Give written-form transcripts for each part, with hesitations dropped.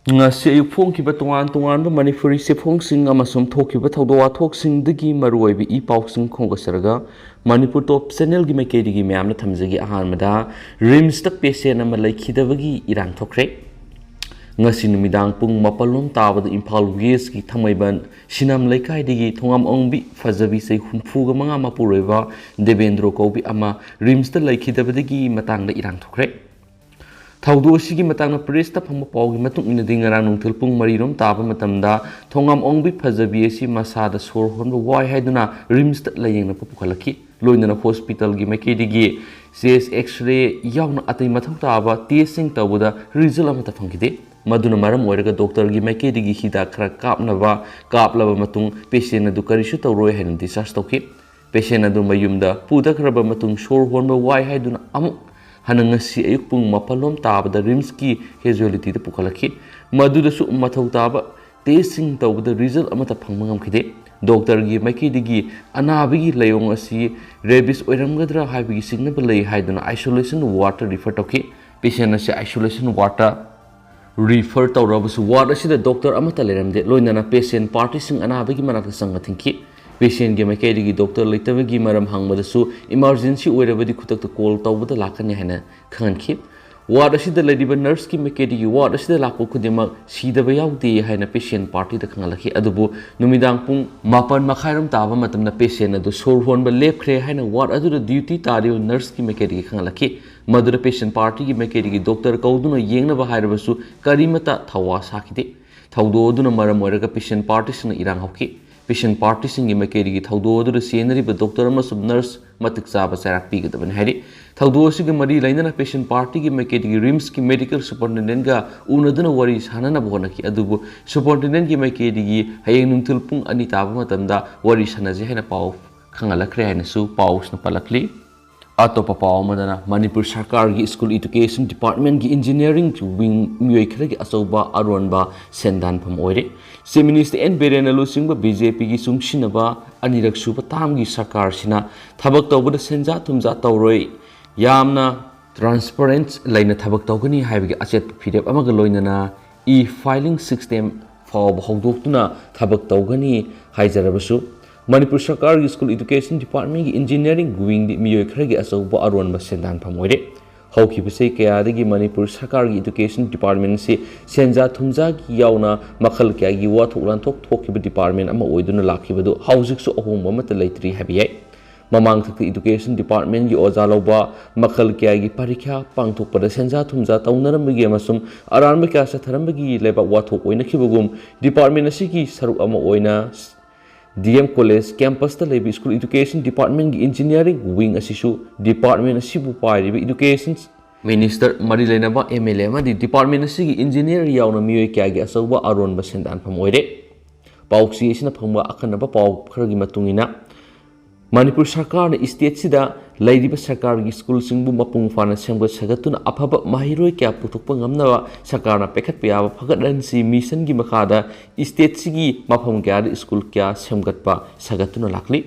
ngasi ayuk phongkiba tongan manipuri se phongsing amasum thokiba thawdo wathoksingdagi maruoibi I pausing khongasaraga manipur top channel gi maikedi gi myamna thamjagi ahanmada RIMS tak patient ama leikhidabagi irang Thokhre ngasi numidang pung mapalom tabada Imphal West gi thamaiban sinam leikaidagi thongam ongbi fajabi sei hunfuga manga mapuroiba Devendro kobi ama RIMS ta leikhidabadagi matangda irang Thokhre Thawdo sigi matangna presta phangma pawgi matung ina dingarang nungthil pung marirom taba matamda thongam ongbi phajabi asi masada sor honba wai haiduna RIMS ta layengna pupukhalaki loinana hospital gi makedigi CS X-ray yauna atai mathau taba testing tawda result amata phangkide maduna maram oiraga doctor gi makedigi hida khara kaplaba matung patient adu karisu tawroi haina discharge tawki patient adu mayumda pudakraba matung sor honba wai haiduna amuk hanangasi ayuk pung mapalom tabada RIMS ki casualty da pukhalaki maduda su mathau taba testing tawda result amata phangmangam khide doctor gi maikidigi anabigi layong asi rabies oiramgadra haibigi signal lay haiduna isolation ward refer tawki patient asi isolation ward refer tawrabusu ward asida doctor amata leramde loinana patient party sing anabigi manakta sanga thinki patient gi maikidigi doctor leitabagi maram hangmadasu emergency oirabadi khutakta call tawbada lakani haina khanki ward asida ladiba nurse ki maikidigi ward asida lakpo khudima sidaba yaudi haina patient party da khangalaki adubu numidang pung mapan makhairam taba matamna patient adu sor honba lepkhre haina ward adu duty tariyo nurse ki maikidigi khangalaki madura patient party gi maikidigi doctor kauduna yengna ba hairabasu karimata thawa sakide thawdo aduna maram oiraga patient party sina irang hokki patient party sing maikidigi thawdo adu senari ba doctor ama sub nurse matik chaba sarak pi gadaban hari thawdo sig mari lainana patient party gi maikidigi RIMS ki medical superintendent ga unaduna wari sanana bonaki adubu superintendent gi maikidigi hayeng nungthil pung ani taba matamda wari sanaje haina pau khangalakre haina su paus na palakli atopa pau madana Manipur Sarkar gi School Education Department gi Engineering wing mioi khare gi asoba aronba sendan pham oire se minister en berenalu singba BJP gi sungsinaba anirak suba tam gi sarkar sina thabak tawbada senja tumja tawroi yamna transparent laina thabak tawgani haibigi achet phirep amaga loinana e-filing system fawb hawdoktuna thabak tawgani haijarabasu Manipur Sarkar gi School Education Department gi Engineering wing di mioi khare gi asoba aronba sendan pham oire hawkibase kayadagi Manipur Sarkar gi Education Department se senja thumja gi yauna makhal kya gi wathok lanthok thokiba department ama oiduna lakhibadu housing su ahom amata leitri habiyai mamang thak Education Department gi oja loba makhal kya gi parikha pangthok pada senja thumja taunaram gi amasum aranba kya sa tharam gi leba wathok oina khibugum department asigi saruk ama oina DM College campus ta lebi School Education Department gi Engineering wing asisu department asibu pairi education minister mari lenaba MLA ma di department asigi engineer yauna mioi kya gi asauba aron ba sendan pham oire pauksi isina phangba akhanaba pau kharagi matungina Manipur Sarkar na state sida lairiba sarkar gi school singbu mapung fana semga sagatuna aphaba mahiroi kya puthokpa ngamnawa sarkar na pekhat piyaba phagatran si mission gi makhada state sigi mapham kya school kya semgatpa sagatuna lakli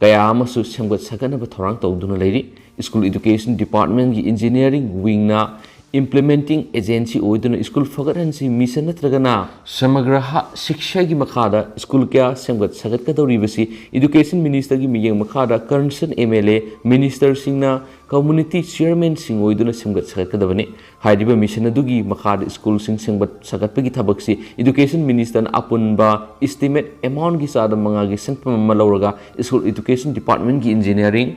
kaya amasu semgat sagana ba thorang tawduna leiri School Education Department gi Engineering wing na implementing agency oiduna school fagaran si mission natragana samagraha shiksha gi makhada school kya semgat sagat ka dawri basi education minister gi miyeng makhada concern MLA minister singna community chairman sing oiduna semgat sagat ka dawani haidiba mission adugi makhada school sing semgat sagat pagi thabak si education minister na apun ba estimate amount gi sada manga gi senpam malawraga School Education Department gi Engineering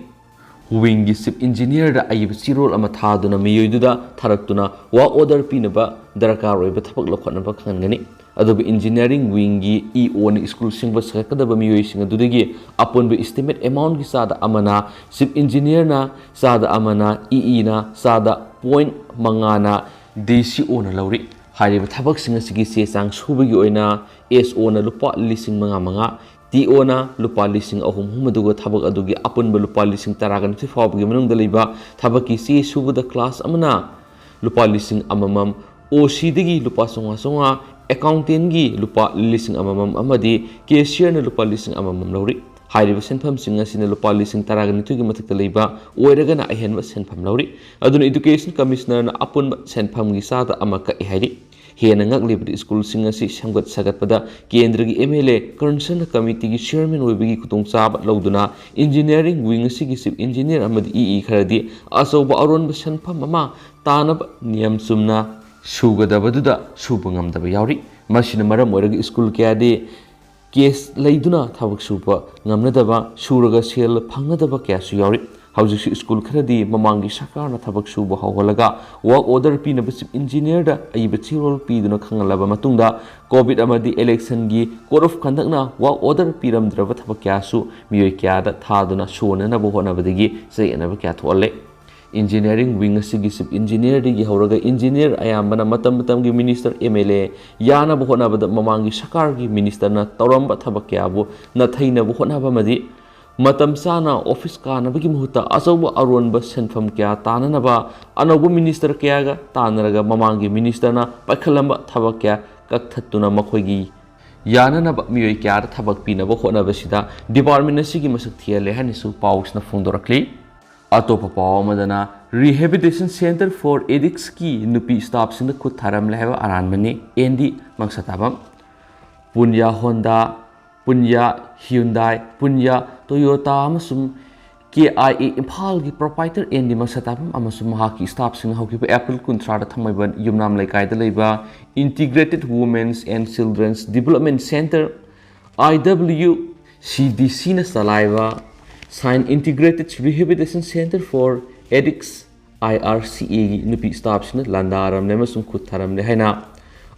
wing gi chief engineer da ayib sirol ama thaduna miyoiduda tharaktuna wa order pinaba darakar oiba thapak lokhanaba khangani adobe engineering wing gi EO ni school singba sakadaba miyoi singa dudagi upon be estimate amount gi sada amana chief engineer na sada amana EE na sada point mangana DCO na lauri hariba thabak singa sigi se sang subagi oina SO na lupa lising manga TO na lupa lising ahum humaduga thabak adugi apun ba lupa lising taragan si fawbagi manung daliba thabaki si subuda class amana lupa lising amamam OC digi lupa songa accountant gi lupa lising amamam amadi cashier na lupa lising amamam lauri hairiba senpham singa sina lupa lising taragan tugi mathakta leiba oiraga na ahenba senpham lauri aduna education commissioner na apun senpham gi sada amaka ihari हेन ngaklibi school sing asi samgat sagatpada kendra gi MLA concern committee gi chairman oibigi khutong chaba loduna engineering wing asi gi chief engineer amadi EE kharadi asoba aron ba sanpham ama tanab niyam sumna sugadabadуда subangamdaba yauri masina maram oiragi school kyade case laiduna thabak suba ngamnadaba suraga sel phangnadaba kya su yauri Housing school kharadi mamangi sakarna thabak suba hawalaga work order pina chief engineer da aiba chirol piduna khangalaba matungda covid amadi election gi code of conduct na work order piramdraba thabak kya su miyoi kya da thaduna sona na bohona badigi sei anaba kya tholle engineering wing asigi chief engineer digi hawraga engineer ayambana matam gi minister MLA yana bohona bada mamangi sakar gi minister na tawramba thabak kya bu na thaina bohona ba madi Matam sana office ka nabagi muhuta asawa aronba senfam kya tananaba anobu minister kya ga tanaraga mamangi minister na pakhalamba thabak kya kakthatuna makhoigi yananaba miyoi kya thabak pinaba khonaba sida department asigi masak thiale hanisu paus na phongdorakli atopa paw madana rehabilitation center for addicts ki nupi staff sing khut tharam lehaba aranmani endi mangsatabam punya Honda Punya Hyundai, Punya Toyota amasum KIA Imphal gi proprietor endi masatabam amasum mahaki staff sing hauki April kuntrada thamaiban yumnam laikai da leiba Integrated Women's and Children's Development Center IWCDC na salaiba Sign Integrated Rehabilitation Center for Addicts IRCA gi nupi staff sing landaram nemasum khutharam le haina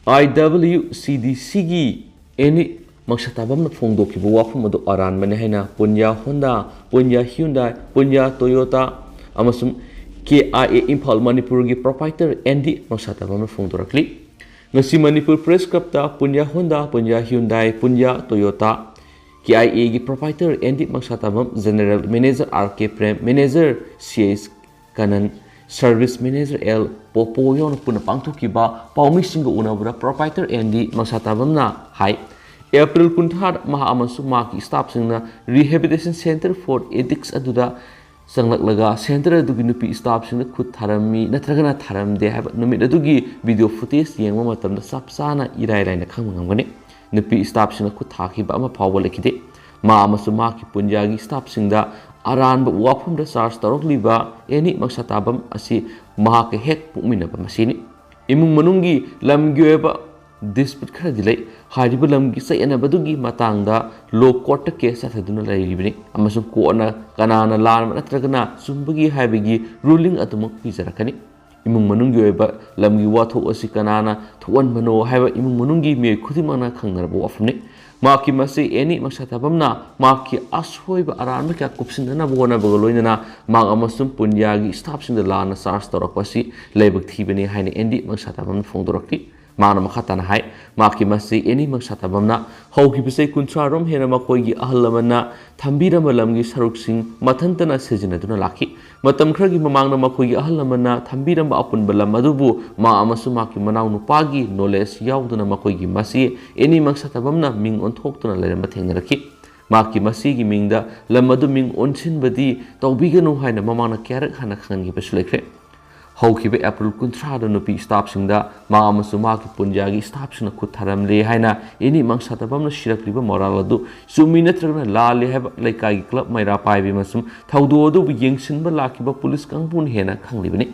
IWCDC gi any Maksatabam na phongdoki bu wafum adu aran mane haina Punya Honda, Punya Hyundai, Punya Toyota amasum KIA Imphal Manipur gi proprietor endi maksatabam na phongdorakli ngasi Manipur Press Club ta Punya Honda, Punya Hyundai, Punya Toyota KIA gi proprietor endi maksatabam General Manager RK Prem, Manager CS Kanan, Service Manager L Popo yon puna pangthoki ba paumi singa unabura proprietor endi maksatabam na hai April kunthar maha amasu maki staff singna rehabilitation center for addicts aduda sanglak center adugi nupi staff singna khut tharami natragana tharamde haba numit adugi video footage yengma matamda sapsana irai na khangmangani nupi staff singna khut thakhiba ama phawba lekide ma amasu maki punjagi staff singda aran ba wafum da charge tarokliba eni maksatabam asi mahake hek pukminaba masini imung manungi lamgyoeba dispute khara dilai hariba lamgi sayana badugi matangda law court case athaduna lairibini amasum koona kanana lan natragana sumbagi haibigi ruling atumak pijarakani imung manungi oiba lamgi watho asi kanana thuan mano haiba imung manungi me khudimana khangnarba wafumni maki masi eni maksatabamna maki ashoiba aranba kya kupsindana bogona bagaloinana mang amasum punyagi staff sinda lana charge torakpasi leibak thibani haina endi maksatabam phongdorakti Mana makhatana hai maki masi eni maksatabamna hauki bisai kuntrarom hena makoigi ahalamana thambira malamgi saruksing mathantana sejinaduna lakhi matam khragi mamangna makoigi ahalamana thambira ma apun balam adubu ma amasu maki manau nupagi knowledge yauduna makoigi masi eni maksatabamna ming onthoktuna lerama thengnarakhi maki masi gi mingda lamadu ming onsinbadi tawbiganu haina mamangna kyarak hana khangi basulekre Haukiba April kuntrada nupi staff singda ma amasu maki punjagi staff singna khutharam le haina eni mangsatabamna shirakliba moral adu sumi natragna lale haba laikai club maira paibi masum thaudo adu yengsinba lakiba police kangpun hena khanglibani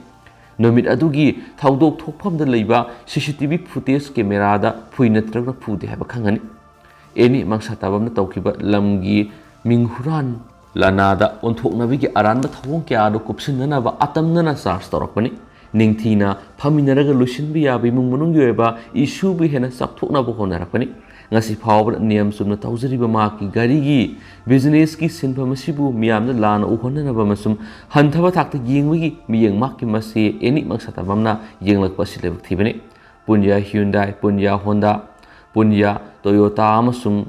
nomit adugi thaudok thokphamda leiba CCTV footage camera da phui natragna phude haba khangani eni mangsatabamna tawkiba lamgi minghuran Lanada untuk nabi ki aran ba thawong kya do kupsinna ba atamna charge torakpani ningthina phaminaraga lusin bi yabi mung munung yoeba issue bi hena sakthokna bo honarakpani ngasi phawba niyam sumna tawjari ba ma ki gari gi business ki sinpham asibu miyamna lana uhonna ba masum hanthaba thakta yengwi miyeng mak ki masi eni maksata bamna yenglak pasilebak thibani Punya Hyundai Punya Honda Punya Toyota amasum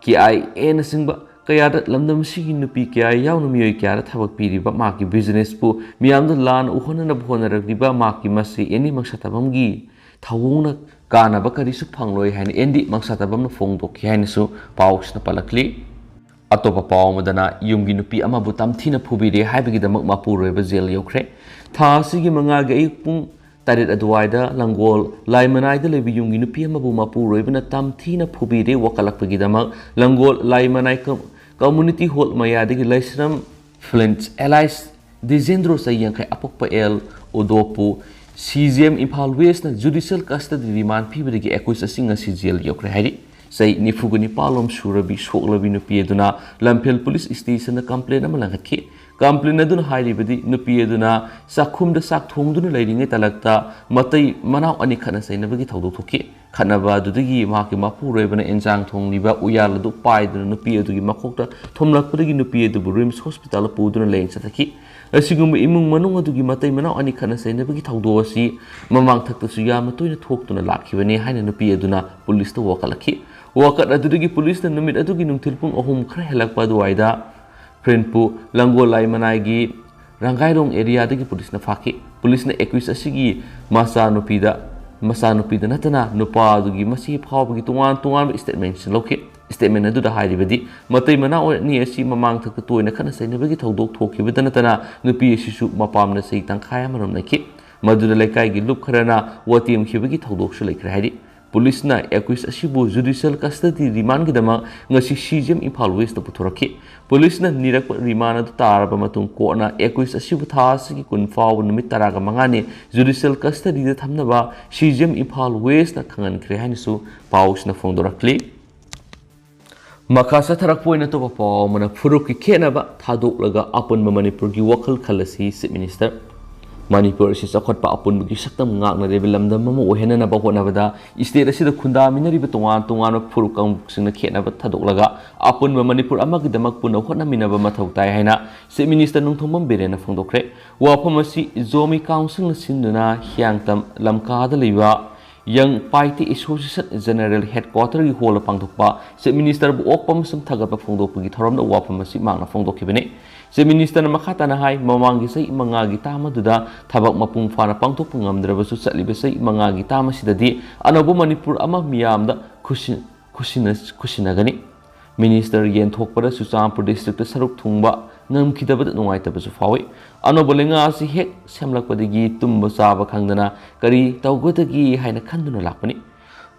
ki ai en singba kaya lamdam sigi nupi kaya yaw numiyoi kaya thabak piriba maki business pu miyamda lan uhona na bhona rakdiba maki masi eni maksatabamgi thawungna kana bakari su phangloi hain endi maksatabamna phongdok hain su paus na palakli atopa paw madana yumgi nupi ama butam thina phubire haibagi damak mapuroi ba jail yokre tha sigi manga ge pung Tarit aduaida Langol Laimanai the Levi Yungi Nupi Mapu Ravena Tamtina Pubide Wakalakpagidamak Langol Laimanai Community Hall Mayadi Laisram Flint Allies Dizendro Sayanka Apokpa El Odopu CGM Impal West na Judicial Custody Remand Pibidi Equis a singer CGL Yokrehari say Nifugani Palom Shurabi Shoklabi Nupieduna Lampel Police Station a complaint Amalaki complaint Adun Hiribidi Nupieduna Sakum the Sak Tongdun Lading it Alakta Matai Manau Anikana say Navagi Toki Chennaba Dudigi Maki Mapu Raven and Zang Tong Liba Uyala do Pai the Nupia to Makota Tomlakpudi Nupia to RIMS Hospital Pudun Lane Sataki Asigum Imung Manunga to Gimatay Manau Anikana say Navagi Taudosi Mamang Takasuya to talk to the Laki when Hina Nupia Duna Police to Wakalaki. Wakat Adudigi Police and Numit Aduginum Tilpung or Home Krehelak Paduaida, Prenpu, Lango Laimanagi, Rangairong area the Police Nafaki, Police na Equis Asigi, Masanopida Natana, Nupa, Dugi Masi, Pawgi to statements locate, statement Adu the Hiribadi, Matamana or near Si Mamang Takatu in a kind of say never get Toki with the Natana, Nupi Shishu Mapam the Satan Kayamaram Naki, Madura Lekai, Lukarana, what him Hibigi Todok Shalik Police na Equis Ashibu Judicial Custody Remand Gidama, Nasi CGM Impal West of Puturaki. Police na Nirak Rimana to Tarabamatung Kona, Equis Ashibu Tasi Kunfa, Numitaraga Mangani, Judicial Custody the Tamnaba, CGM Impal West na Kangan Krehanisu, Paus na Fondorakli. Makasa Tarakpoina to Papa, Mana Furuki Chennaba, Tadok Laga upon Manipurgi Wakal Kalasi, Sit Minister. Manipur is a hot papun, Gisakam Nagna, Revelam, the Mamo, Henna Baponavada, is there a city of Kunda, Minari Betuan, to one of Purukam, Sinakena, Tadolaga, upon Manipur Amag the Makpuna, Honamina Matau Taihana, Sit Minister Nuntumam Berena from Thokhre, Wapamasi, Zomi Council, Sinduna, Hyangtam, Lamka, the Liva, Young Party Association General Headquarters, Hall of Pangtukpa, Sit Minister Bopam, some Tagapa Fondoki, Toram, the Wapamasi, Mana Fondokibene. Si Minister na makatana hay mamangi sa mga gitama duda tabak mapung fana pangtok pangamdra basu sa libe sa mga gitama sidadi ano bo Manipur ama miyamda kusina gani Minister yen Thokhre Susampur district saruk thungba ngam kidabat nungai tabasu fawi ano bo lenga si hek semlakpadigi tumba saba khangdana kari tawgodagi haina khanduna lakpani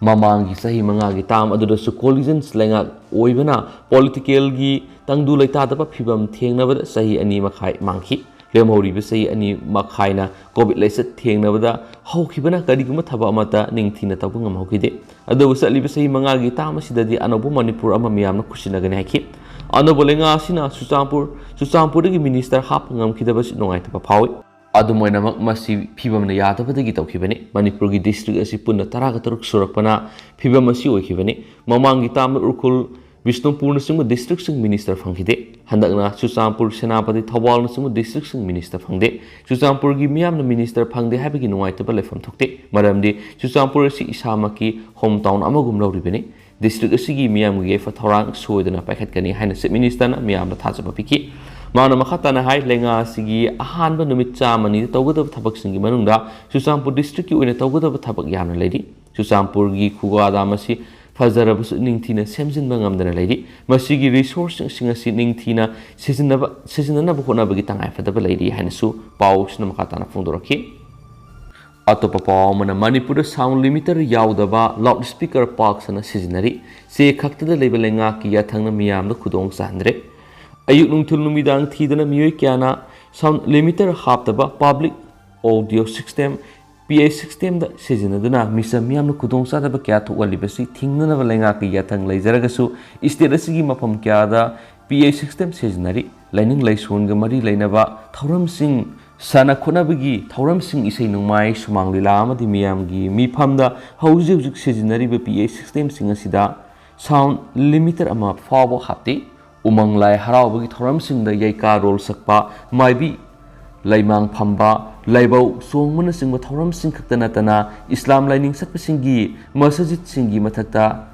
Mamangi sahi mga gitam aduda su collisions lenga oibana political gi tangdu laita daba phibam thengnabada sahi ani makhai mangki lemhori be sahi ani makhaina covid laisat thengnabada hawkhibana kariguma thaba amata ningthina tabungam hawkide adu satli be sahi mga gitam asidadi anobu Manipur ama miyamna khusinagani hakhi anobu lenga sina Susampur gi minister hapngam khidaba sinongai taba phawi Adumoinamak masi Pibam na Yatabadagi Tokibani, Manipurgi district as Puna Tarakaturk Surakpana, Pibamasi Okibani, Mamangi Tam Urkul, Vishnupur Nasungu district minister Fangide, Handakna, Susampur Chennaba Tawal Nasungu district minister Fangde, Susampur Gimiam the minister Pangde having in white from Thokhre, Madam de Susampur Si Isamaki, hometown Amagum Loribini, district Sigi Miam gave a Torang, so than a packet Gani Hannah minister, Miam the Tazapiki. Mana makatana hai lenga sigi ahanba numit chamani tawgada thabak singi manungda Susampur district ki oina tawgada thabak yamna leidi Susampur gi khugada masi fazarabus ningthina semjinba ngamdana leidi masigi resource singa si ningthina seasonana bkhona bagi tangai fadaba leidi hanasu paus na makatana phongdoraki Atopa Pawmana Manipur sound limiter yaudaba loudspeaker parks na seasonary se khaktada lebelenga ki yathangna miyam da khudong sandre Ayuk nungtul numidang thidana miyoi kyana sound limiter haptaba public audio system PA system da sejinaduna misa miyamna khudong sadaba kya thokalibasi thingnana balenga ki yathang leizaragasu state asigi mafam kya da PA system sejinari lining laison ga mari leinaba thauram sing sana khonabagi thauram sing isai nungmai sumang lila amadi miyamgi mifamda hauji hujik sejinari ba PA system sing asida sound limiter ama fawo hapti Umang lai harau bagi thoram sing da yaika rol sakpa maibi laimang phamba laibau songmana sing ba thoram sing khaktana tana Islam lining sakpa singi masjid singi mathakta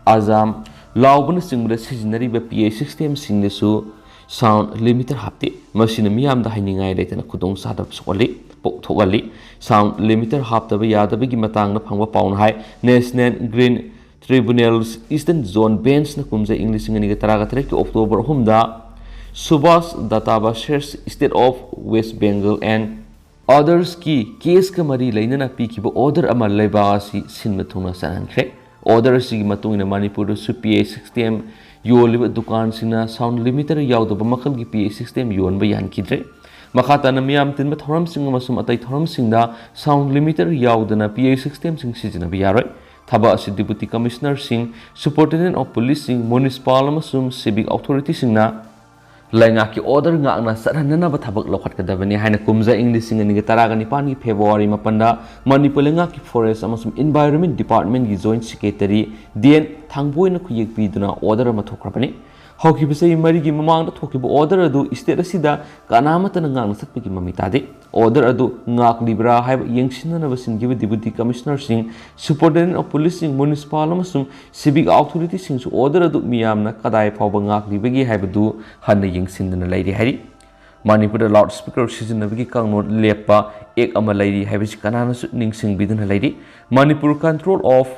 azam laubana sing da sijinari ba PA system sing da su sound limiter hapti masina miyam da hainingai leitana khudong sadap sokali thogali sound limiter hapta ba yadabagi matang na phangba paun hai National Green Tribunal's Eastern Zone Bench na kumza English nga Taragatare October humda Subhas Databa shares State of West Bengal and others ki case ka mari lainana pi ki order ama leba si sinma thuna sanankhre order si matung ina Manipur su PA 6thM yoliba dukan sina sound limiter yaudaba makhal gi PA 6thM yon ba yan kidre makata na miyam tin ba thoram sing amasum atai thoram singda sound limiter yaudana PA 6thM sing sijina ba yaroi thaba asi deputy commissioner sing superintendent of police sing municipal amasum civic authority singna lainga ki order nga na saranana ba thabak lokhat kadabani haina kumza english sing ni taragani pani February mapanda Manipur lenga ki forest amasum environment department gi joint secretary DN thangboina khuyek piduna order ma thokrabani hawkibase mari gi mamang da thokibu order adu state asida kanamata nga na satpi gi mamitade order adu ngak libra haiba yengsinna na basin gi deputy commissioner sing superintendent of police sing municipal amasum civic authority sing su order adu miyamna kadai phawba ngak libagi haibadu hanna yengsinna lairi hari Manipur loudspeaker sizinabagi kangno lepa ek ama lairi haibisi kanana su ningsing biduna lairi Manipur Control of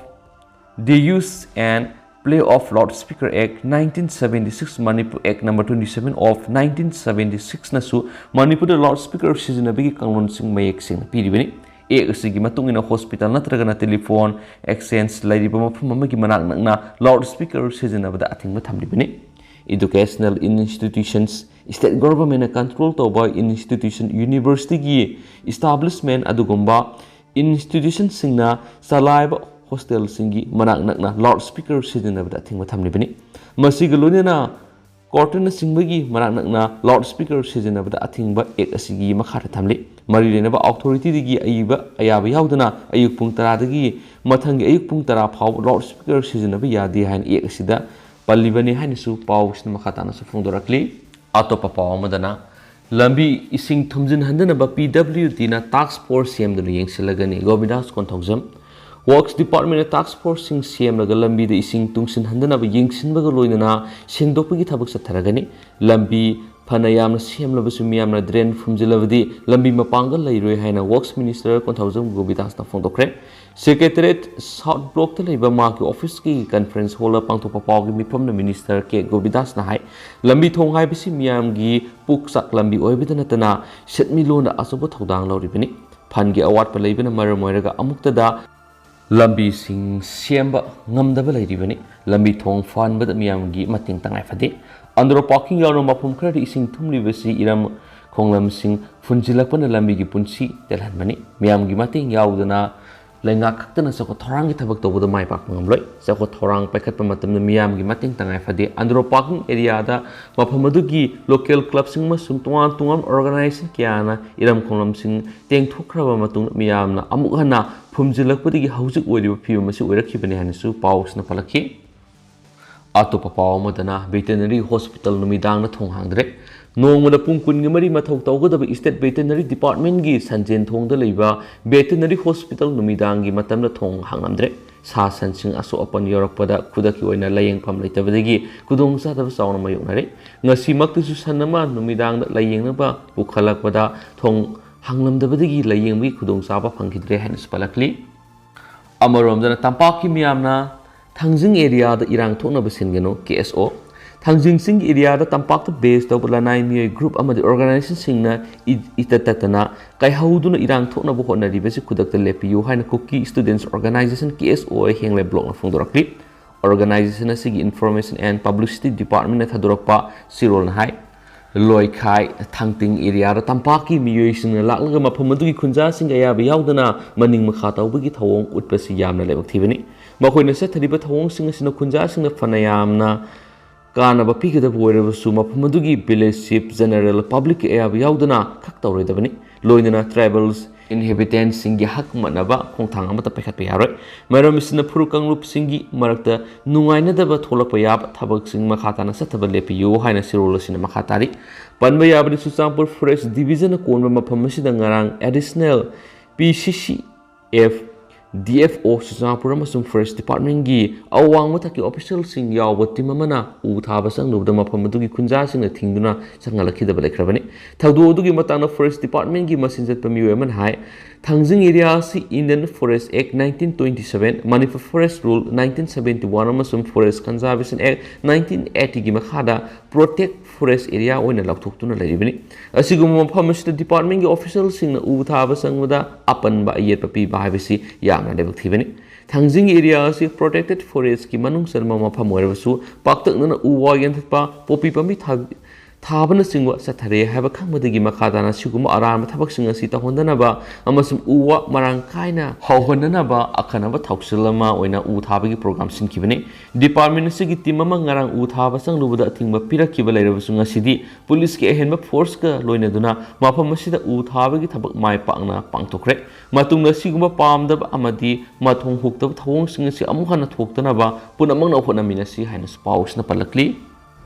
the Use and Play of Loudspeaker Act 1976 Manipur Act number 27 of 1976 nasu Manipur loudspeaker sizinabagi kangnon sing mayek sing piribani ek asigi matungina hospital natragana telephone exchange lairiba mafum amagi manak nakna loudspeaker sizinabada athingba thamlibani educational institutions state government control toba institution university gi establishment adugumba institution singna salaiba hostel singi manak nakna loudspeaker sizinabada athingba thamlibani masiga lonena Kortana singbagi manak nakna loudspeaker sizinabada athingba ek asigi makhara thamli mari lenaba authority digi ayiba ayaba yaudana ayuk pung 10 dagi mathangi ayuk pung 10 phaw loudspeaker sizinaba yadi hain ek asida pallibani hanisu pawsna makhatana su phungdorakli atopa pawamadana lambi ising thumjin handanaba PWD na task force semduna yengsilagani Govindas konthojam Works Department task force sing CM laga lambi de ising tungsin handanaba yengsinbaga loinana sengdokpagi thabak satharagani lambi phanayamna CM labasu miyamna drain phumjilabadi lambi mapanga lairoi haina Works Minister konthojam Govindas na phongdokre Secretariat South Block ta leiba ma ki office ki conference hall pangthopa pawgi mifamna minister ke Govindas na hai lambi thong hai bisi miyam gi puksak lambi oibidana tana setmi lona asobo thodang lauribani phangi award pa leibana maramoiraga amukta da lambi sing siamba ngamdaba lairibani lambi thong fanbada miyamgi mating tangai fade andro parking yawno mapum khari ising thumlibasi iram khonglam sing funjilakpana lambi gi punsi telhanmani miyamgi mating yawdana lainga khaktana sako thorangi thabak tawda mai pak ngamloi sako thorang paikhatpa matamna miyamgi mating tangai fade andro parking area da maphamudugi local club sing masum tuan tungam organization kyana iram khonglam sing teng thokraba matung miyamna amuk hana phumjilakpadi gi haujuk oiriba phiba masi oirakhibani hanisu pawsna palakhi atopa pawamadana veterinary hospital numidang na thong hangdre nongmada pung kun gi mari mathau tawgadaba state veterinary department gi sanjen thongda leiba veterinary hospital numidang gi matamna thong hangamdre sa sansing aso apan yorakpada khudaki oina layeng pham leitabadagi kudong sadaba sauna mayonare ngasi maktu sanama numidang da layeng ba pukhalakpada thong hanglamdabadagi layeng bi kudong saba phangkhidre hanis palakli amaromdana tampaki miyamna thangjing area da irang thokna basingeno KSO thangjing sing area da tampak ta base to bulanai mi group amadi organization singna itatatana kai hauduna irang thokna bo hona ribesi kudakta lepiu haina cookie students organization KSO hengle block na phungdorakli organization asigi information and publicity department na thadorakpa sirol na hai loi khai thangting area da tampaki miyoi sing laklaga maphamudugi khunja sing aya ba yaudana maning makha tawbagi thawong utpasi yamna lebak thibani makoina se thariba thawong sing asina khunja sing na phanayamna kana ba pigada boirabasu maphamudugi village chief general public aya ba yaudana khak tawredabani loinana tribals inhabitants singi hak manaba khongthang amata pekhat yaroi maram isna phurukang rup singi marakta nungaina daba tholakpa yab thabak sing makhatana sathaba lepiyo haina sirol sina makhatari panba yabri Suchampur forest division konba mapham asida ngarang additional PCCF DFO Suchampur amasung forest department gi awang mathaki official sing yawba timamana u thaba sangnubda maphamudugi khunja sing thingduna sangalakhi da balekhrabani thawdu dugi matana forest department gi masinjat pamiyo man hai Thangjing area si Indian Forest Act 1927, Manipur Forest Rule 1971 amasum Forest Conservation Act 1980 gi makhada protect forest area oina lakthoktuna lairibani. Asiguma mafam asida department gi official singna u thaba sangwada apan ba yet papi ba habisi yamna lebak thibani. Thangjing area si protected forest ki manung sarma mafam oirabasu paktakna u wa yanthpa popi pami Thabana singwa sathare haba khangmadagi makhadana siguma aram thabak singa si tahondanaba amasum uwa marang kaina hawhondanaba akhanaba thausilama oina u thabagi program sinkibane department sigi timama ngarang u thaba sanglubada athingba pirakiba leirabasu ngasidi police ki ehenba force ka loinaduna mafam asida u thabagi thabak mai pakna pangtokre matungna siguma pamdaba amadi mathong huktaba thawong singa si amuhana thoktanaba punamang na honamina si haina spouse na palakli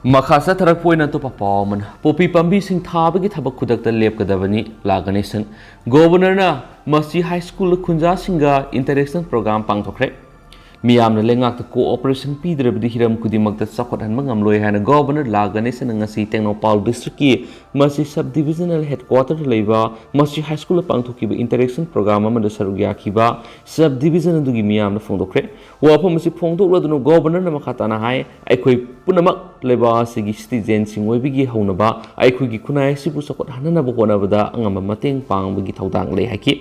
Makasa tarak poina to papaman popi pambi sing thabagi thabak khudakta lepkadabani laganisang governor na masi high school khunja singa interaction program pangthokre miyamna lengak ta cooperation pidrabdi hiram kudimakta sakothan mangamloi hana governor laganisang ngasi Technopal district ki masi subdivisional headquarter leiba masi high school pangthokiba interaction program amada sarugya kiba subdivision adugi miyamna phongdokre wapha masi phongdokladunu governor na makhatana hai aikhoi punamak leba sigi citizen singoi bigi haunaba aikhoi gi khunai sibu sakot hanana ba honabada angama mateng pangbagi thaudang lei haki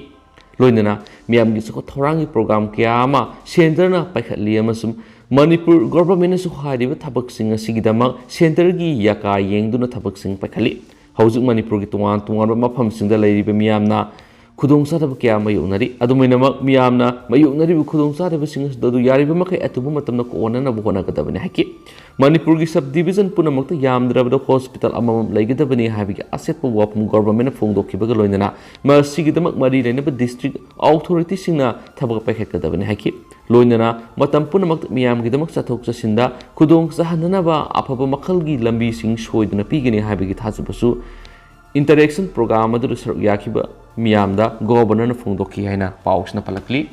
loinana miyam gi sakot thorangi program kya ma center na paikhatli amasum Manipur government su hariba thabak singa sigidama center gi yaka yengduna thabak sing paikhali haujuk Manipur gi tungan mafam singda leiriba miyamna khudong sadaba kya mayunari adumainamak miyamna mayunari bu khudong sadaba sing dadu yariba makai atubu matamna ko onana bu hona gadabani haki Manipur gi subdivision punamakta yamdrabada hospital amam laigidabani habi asset pu wapum government phongdokibaga loinana masigidamak mari leinaba district authority singna thabak paikhat kadabani haki loinana matam punamakta miyam gidamak chathok chasinda khudong sahanana afaba makhalgi lambi sing soiduna pigani habi gi thasabasu interaction program adu saruk yakiba miyamda governor na phongdoki haina pausna palakli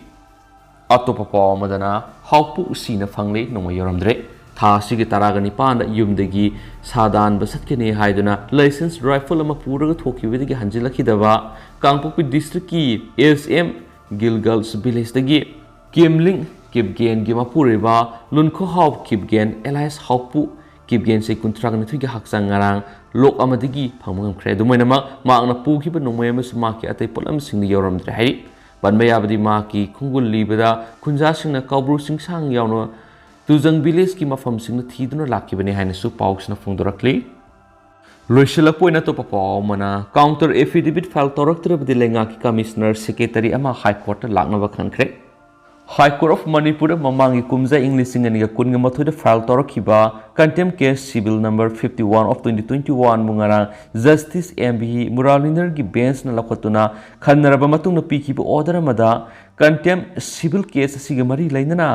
atopa pawamadana haupu usina phangli nongma yoramdre Thasigi taragani panda yumdagi sadan basatkene haiduna license rifle ama puraga thokibidagi hanjilakidaba Kangpokpi district ki SM Gilgals village dagi Kimling Kipgen gi mapuriba Lunko Hau Kipgen Elias Haupu Kipgen se kuntragni thugi haksang ngarang lok amadagi phangmangam khre dumainama maangna pukiba nongmayama sumaki atai polam singni yoramdre hai banbayabadi maki khungul libada khunja singna kabru singsang yawno Tuzang village ki mafam singna thiduna lakibani haina su pausna phongdorakli Loisila poina to papaw mana counter affidavit file toraktrabdi lenga ki commissioner secretary ama high court lakna ba khankre High Court of Manipur mamangi kumza English singaniga kunga mathoida file torakhiba contempt case civil number 51 of 2021 mungara Justice MB Muraliner gi bench na lakhatuna khanaraba matungna pikhiba order amada contempt civil case asiga mari lainana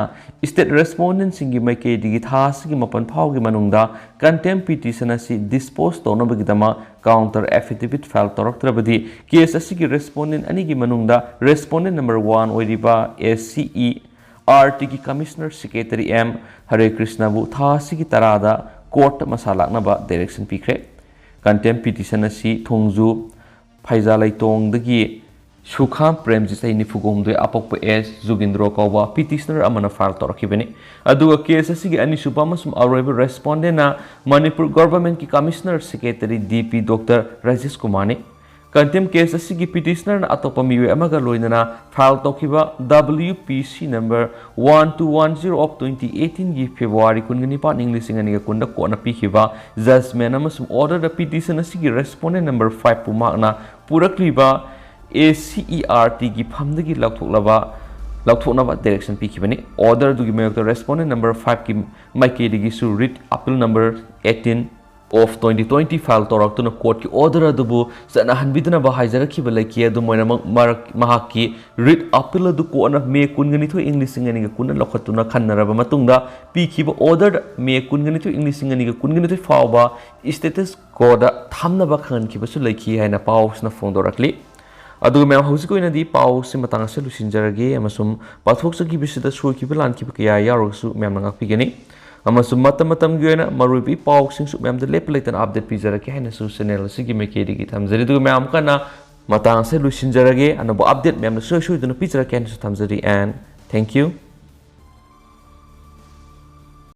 state respondent singi maike digi thasigi mapan phawgi manungda contempt petition asi dispose tonabagidama counter affidavit file toraktrabadi case asigi respondent anigi manungda respondent number 1 oiriba SCE RT ki commissioner secretary M Hare Krishna bu thasigi tarada court masalaknaba direction pikre contempt petition asi thongju phaizalai tongdagi Sukham Premjisai Nifugomde Apokpa S Zugindro Kawa petitioner amana file torakibani aduga case asigi ani supamasum arrival respondent na Manipur government ki commissioner secretary DP Dr Rajesh Kumani contempt case asigi petitioner na atopa miwe amaga loinana file tokiba WPC number 1210 of 2018 gi February kungani pa English ngani kunda kona pikhiba judgment amasum order the petition asigi respondent number 5 pumakna purakliba ACERT gi phamdagi laukthoknaba direction pikibani order dugi mayokta respondent number 5 ki maike digi su writ appeal number 18 of 2020 file toraktuna court ki order adubu sana hanbidna ba haijara ki balaki adu moina mahaki writ appeal adu ko na me kungani tho English ngani ga kunna lokhatuna khannaraba matungda pikiba order me kungani tho English ngani ga kungani tho fawba status code thamna ba khan ki basu laki haina pawsna phondorakli aduga mem hausi ko inadi paw se matang se lusinjarage amasum pathok sagi bisida soi ki plan ki kya yarogsu mem nangak pigeni amasum matam gi na marubi paw sing su mem de lepleitan update pizara ki haina su channel sigi me ke digi thamjari duga mem kana matang se lusinjarage anabo update memna soy soy duna picture ken su thamjari and thank you.